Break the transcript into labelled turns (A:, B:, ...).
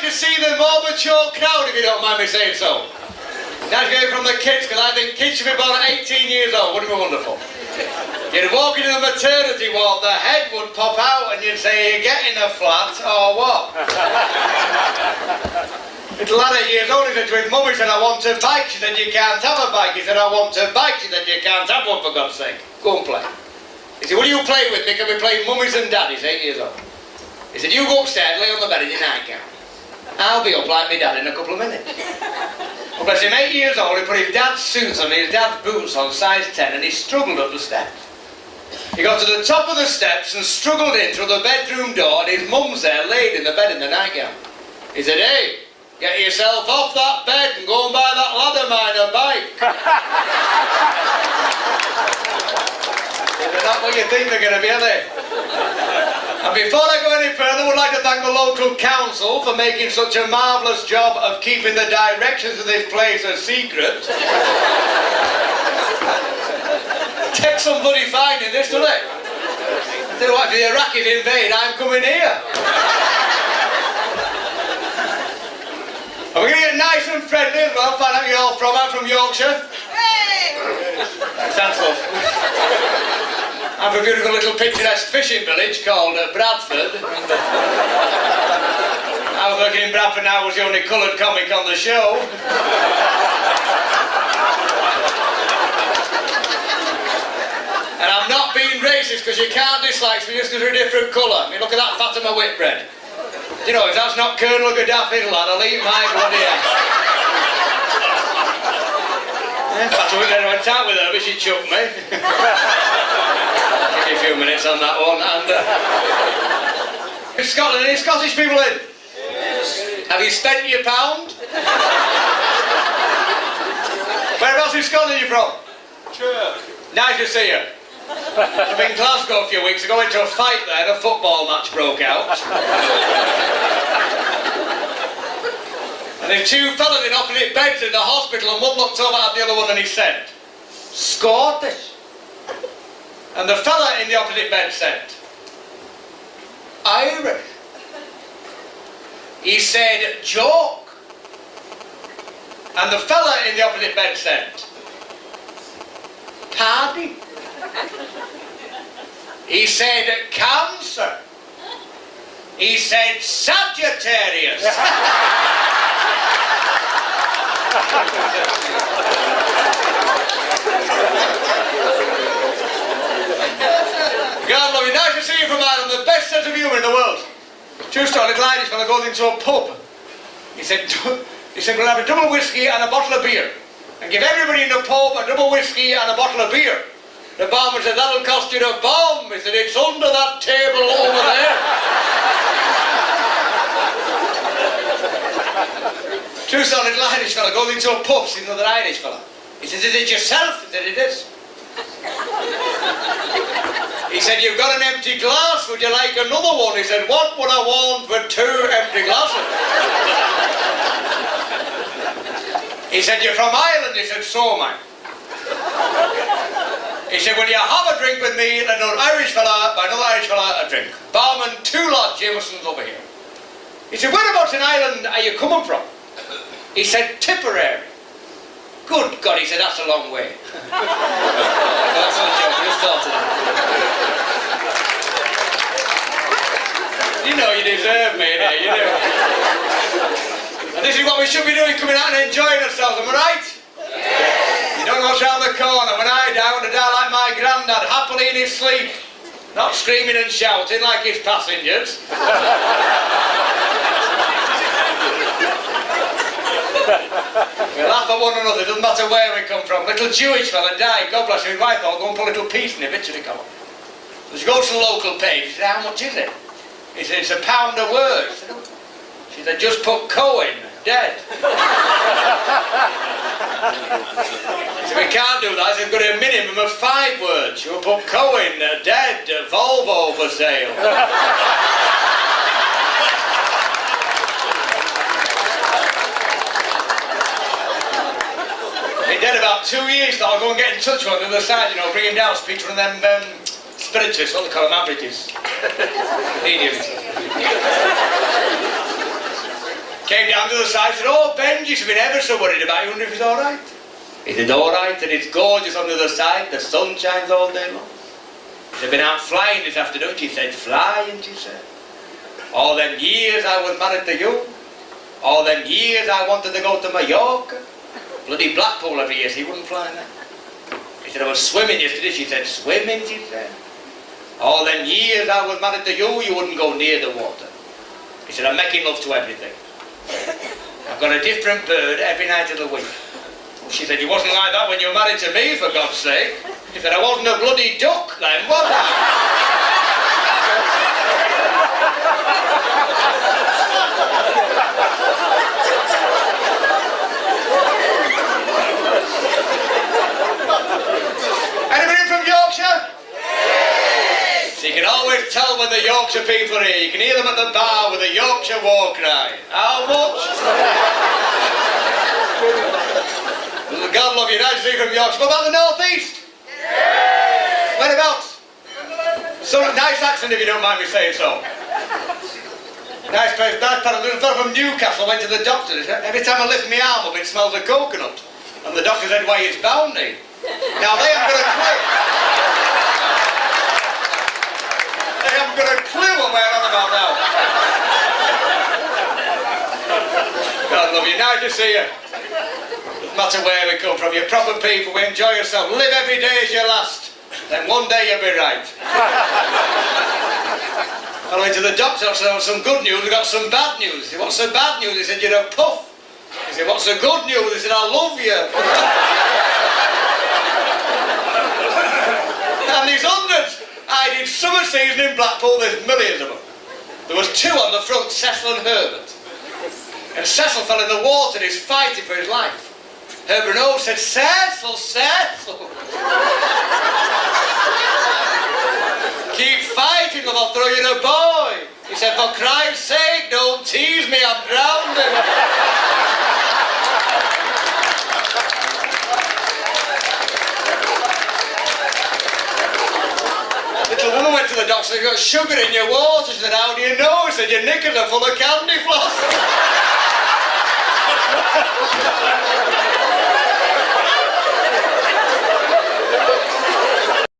A: to see the more mature crowd, if you don't mind me saying so. Nice to hear from the kids, because I think kids should be born at 18 years old. Wouldn't it be wonderful? You'd walk into the maternity ward, the head would pop out, and you'd say, "Are you getting a flat, or what?" Little lad 8 years old, he said to his mum, he said, "I want a bike." She said, "You can't have a bike." He said, "I want a bike." She said, "You can't have one, for God's sake. Go and play." He said, "Will you play with me? Can we play mummies and daddies?" 8 years old. He said, "You go upstairs, lay on the bed in your nightgown. I'll be up like my dad in a couple of minutes." Well, bless him, 8 years old, he put his dad's suits on, his dad's boots on, size 10, and he struggled up the steps. He got to the top of the steps and struggled in through the bedroom door, and his mum's there, laid in the bed in the nightgown. He said, "Hey, get yourself off that bed and go and buy that ladder miner bike." They're not what you think they're going to be, are they? And before I go any further, I would like to thank the local council for making such a marvellous job of keeping the directions of this place a secret. Takes some bloody finding this, doesn't it? I tell you what, if the Iraqis invade, I'm coming here. And we're going to get nice and friendly as well, find out where you're all from. I'm from Yorkshire. Hey! Thanks, love. I'm from a beautiful little picturesque fishing village called Bradford. I was working in Bradford now, I was the only coloured comic on the show. And I'm not being racist, because you can't dislike me just because we're a different colour. I mean, look at that Fatima Whitbread. You know, if that's not Colonel Gaddafi's lad, I'll eat my bloody ass. Fatima Whitbread, I went out with her, but she chucked me. Give me a few minutes on that one. And Scotland, any Scottish people in? Yes. Have you spent your £1? Whereabouts in Scotland are you from? Sure. Nice to see you. I was in Glasgow a few weeks ago, went to a fight there, and a football match broke out. And there's two fellas in opposite beds in the hospital, and one looked over at the other one and he said, "Scottish." And the fella in the opposite bed said, "Irish." He said, "Joke." And the fella in the opposite bed said, "Paddy." He said, "Cancer." He said, "Sagittarius." God love you, nice to see you from Ireland, the best sense of humour in the world. True story, little Irish fella goes into a pub. He said, "We'll have a double whiskey and a bottle of beer. And give everybody in the pub a double whiskey and a bottle of beer." The barman said, "That'll cost you a bomb." He said, "It's under that table over there." True story, little Irish fella goes into a pub, sees another Irish fella. He says, "Is it yourself?" He said, "It is." He said, "You've got an empty glass, would you like another one?" He said, "What would I want with 2 empty glasses?" He said, "You're from Ireland?" He said, "So am I." He said, "Will you have a drink with me?" And another Irish fella, by another Irish fella, a drink. Barman, 2 Lord Jamesons over here. He said, "Whereabouts in Ireland are you coming from?" He said, "Tipperary." "Good God," he said, "that's a long way." That's not a joke, I just thought of that. You know you deserve me, innit? You do. And this is what we should be doing, coming out and enjoying ourselves, am I right? Yes. You don't go round the corner. When I die, I want to die like my granddad, happily in his sleep. Not screaming and shouting like his passengers. We laugh at one another, doesn't matter where we come from. Little Jewish fella died, God bless him, his wife thought, "Go and put a little piece in the obituary column." So she goes to the local page, she said, "How much is it?" He said, "It's £1 a word." She said, "Just put Cohen, dead." He said, "We can't do that." He said, "We've got a minimum of 5 words. You'll put Cohen, dead, Volvo for sale." He's dead about 2 years, so I'll go and get in touch with him on the other side, you know, bring him down, speak to one of them spiritualists, what they call them, averages. Mediums. Came down to the side, said, oh, Benji's been ever so worried about you, wonder if he's all right. He said, all right, and it's gorgeous on the other side, the sun shines all day long. He said, been out flying this afternoon. She said, flying, she said. All them years I was married to you, all them years I wanted to go to Mallorca, bloody Blackpool every year, so he wouldn't fly there. He said, I was swimming yesterday. She said, swimming, she said. All them years I was married to you, you wouldn't go near the water. He said, I'm making love to everything. I've got a different bird every night of the week. She said, you wasn't like that when you were married to me, for God's sake. He said, I wasn't a bloody duck then, was I? Anybody from Yorkshire? Yes! So you can always tell when the Yorkshire people are here. You can hear them at the bar with a Yorkshire war cry. How much? God love you, nice to see you from Yorkshire. What about the North East? Yes! Whereabouts? Some nice accent if you don't mind me saying so. Nice place, nice part. A little fellow from Newcastle went to the doctor. Every time I lift my arm up it smells of coconut. And the doctor said, why it's bounty. Now they haven't got a clue. They haven't got a clue what we're on about now. God love you, nice to see you. Doesn't matter where we come from, you're proper people, we enjoy yourself. Live every day as your last. Then one day you'll be right. I went to the doctor, I said, some good news, we got some bad news. He said, what's the bad news? He said, you're a puff. He said, what's the good news? He said, I love you. And there's hundreds. I did summer season in Blackpool, there's millions of them. There was two on the front, Cecil and Herbert. And Cecil fell in the water, he's fighting for his life. Herbert and Hope said, Cecil, Cecil. Keep fighting, love, I'll throw you in a buoy. He said, for Christ's sake, don't tease me, I'm drowning. Little woman went to the doctor and said, you've got sugar in your water. She said, how do you know? He said, your knickers are full of candy floss.